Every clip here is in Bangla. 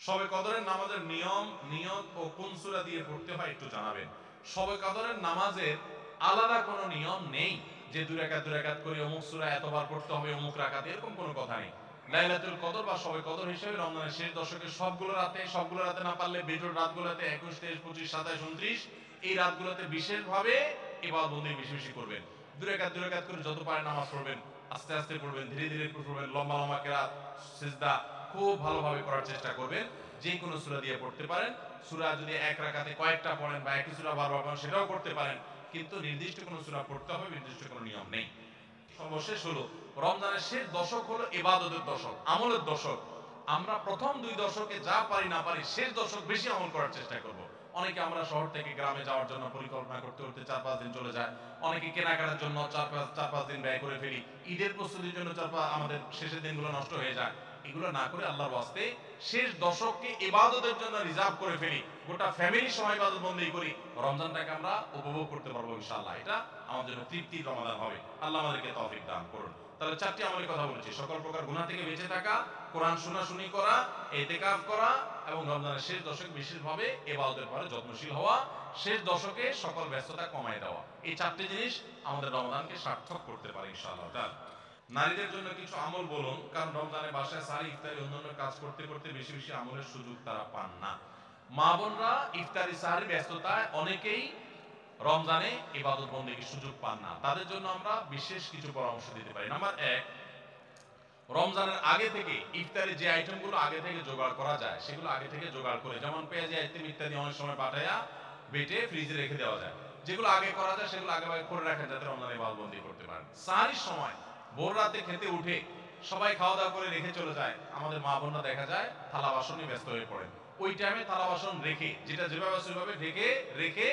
শবে কদরের নামাজের নিয়ম, নিয়ত ও কোন সূরা দিয়ে পড়তে হয় একটু জানাবেন। শবে কদরের নামাজের আলাদা কোনো নিয়ম নেই যে দুই রাকাত করে অমুক সূরা এতবার পড়তে হবে অমুক রাকাতে, এরকম কোনো কথা নেই। লাইলাতুল কদর বা শবে কদর হিসেবে রমজানের শেষ দশকের সবগুলো রাতে না পারলে বেজোড় রাতগুলোতে 21, 23, 25, 27, 29 এই রাতগুলোতে বিশেষভাবে ইবাদত বন্দেগী বেশি বেশি করবেন। দুই রাকাত করে যত পারে নামাজ পড়বেন, আস্তে আস্তে পড়বেন, ধীরে ধীরে পড়বেন, লম্বা লম্বা কেরাত, সিজদা খুব ভালোভাবে করার চেষ্টা করবেন। যে কোনো সূরা দিয়ে পড়তে পারেন। সূরা যদি এক রাকাতে কয়েকটা পড়েন বা একই সূরা বারবার পড়েন সেটাও করতে পারেন, কিন্তু নির্দিষ্ট কোনো সূরা পড়তে হবে নির্দিষ্ট কোনো নিয়ম নেই। সর্বশেষ হলো রমজানের শেষ দশক হলো ইবাদতের দশক, আমলের দশক। আমরা প্রথম দুই দশকে যা পারি না পারি শেষ দশক বেশি আমল করার চেষ্টা করব। অনেকে আমরা শহর থেকে গ্রামে যাওয়ার জন্য পরিকল্পনা করতে করতে 4-5 দিন চলে যায়। অনেকে কেনাকাটার জন্য 4-5 দিন ব্যয় করে ফেলি। ঈদের প্রস্তুতির জন্য আমাদের শেষের দিনগুলো নষ্ট হয়ে যায়। এগুলো না করে আল্লাহর ওয়াস্তে শেষ দশককে ইবাদতের জন্য রিজার্ভ করে ফেলি, গোটা ফ্যামিলি সময় ইবাদত বন্দেগী করি, রমজানটাকে আমরা উপভোগ করতে পারবো ইনশাআল্লাহ। এটা আমাদের জন্য তৃপ্তির রমাদান হবে। আল্লাহ আমাদেরকে তৌফিক দান করুন। তাহলে 4টি আমলের কথা বলেছি: সকল প্রকার গুনাহ থেকে বেঁচে থাকা, কোরআন শোনাশুনি করা, ইতিকাফ করা এবং রমজানের শেষ দশকে বিশেষভাবে ইবাদতের পরে যত্নশীল হওয়া, শেষ দশকে সকল ব্যস্ততা কমায় দেওয়া। এই 4টি জিনিস আমাদের রমজানকে সার্থক করতে পারে ইনশাআল্লাহ। নারীদের জন্য কিছু আমল বলুন, কারণ রমজানে বাসায় সারি ইফতারি অন্যান্য কাজ করতে করতে বেশি বেশি আমলের সুযোগ তারা পান না। মা বোনরা ইফতারি সাহারি ব্যস্ততায় অনেকেই রমজানে ইবাদত বন্দেগীর সুযোগ পান না, তাদের জন্য আমরা বিশেষ কিছু পরামর্শ দিতে পারি। নাম্বার 1, রমজানের আগে থেকে ইফতারি যে আইটেমগুলো আগে থেকে জোগাড় করা যায় সেগুলো আগে থেকে জোগাড় করে, যেমন পেঁয়াজি আইটেম ইত্যাদি অনেক সময় পাঠায়া বেটে ফ্রিজে রেখে দেওয়া যায়। যেগুলো আগে করা যায় সেগুলো আগে করে রাখেন যাতে রমজানে ইবাদত বন্দেগী করতে পারেন। সাহারির সময় ভোর রাতে খেতে উঠে সবাই খাওয়া দাওয়া করে রেখে চলে যায়, আমাদের মা বোনরা দেখা যায় থালা বাসন নিয়ে ব্যস্ত হয়ে পড়েন। ওই টাইমে থালা বাসন রেখে, যেটা যেভাবে সেভাবে ঢেকে রেখে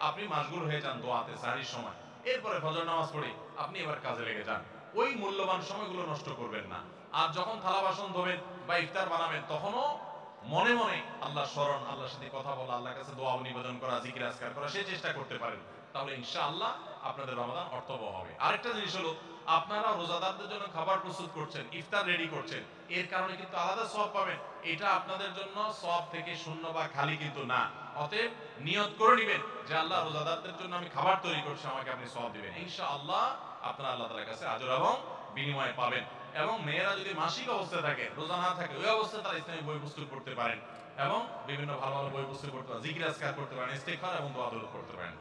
আপনি মাশগুল হয়ে যান দোয়াতে সাহারির সময়। এরপরে ফজর নামাজ পড়ে আপনি এবার কাজে লেগে যান। ওই মূল্যবান সময়গুলো নষ্ট করবেন না। আর যখন থালা বাসন ধোবেন বা ইফতার বানাবেন তখনও মনে মনে আল্লাহর স্মরণ, আল্লাহর সাথে কথা বলা, আল্লাহর কাছে দোয়া নিবেদন করা, জিকির আজকার করা সেই চেষ্টা করতে পারেন। তাহলে ইনশাআল্লাহ আপনাদের রমাদান অর্থবহ হবে। আরেকটা জিনিস হলো, আপনারা রোজাদারদের জন্য খাবার প্রস্তুত করছেন, ইফতার রেডি করছেন, এর কারণে কিন্তু আলাদা সওয়াব পাবেন। এটা আপনাদের জন্য সওয়াব থেকে শূন্য বা খালি কিন্তু না। অতএব নিয়ত করে নেবেন যে আল্লাহ রোজাদারদের জন্য আমি খাবার তৈরি করছি, আমাকে আপনি সওয়াব দিবেন। ইনশাআল্লাহ আপনারা আল্লাহ তাআলার কাছে আজর এবং বিনিময় পাবেন। এবং মেয়েরা যদি মাসিক অবস্থায় থাকে, রোজা না থাকে, ওই অবস্থায় তারা ইসলামী বই পুস্তক পড়তে পারেন এবং বিভিন্ন ভালো ভালো বই পুস্তক পড়তে পারেন, জিকির আজকার করতে পারেন, ইস্তেগফার এবং দোয়া দরুদ করতে পারেন।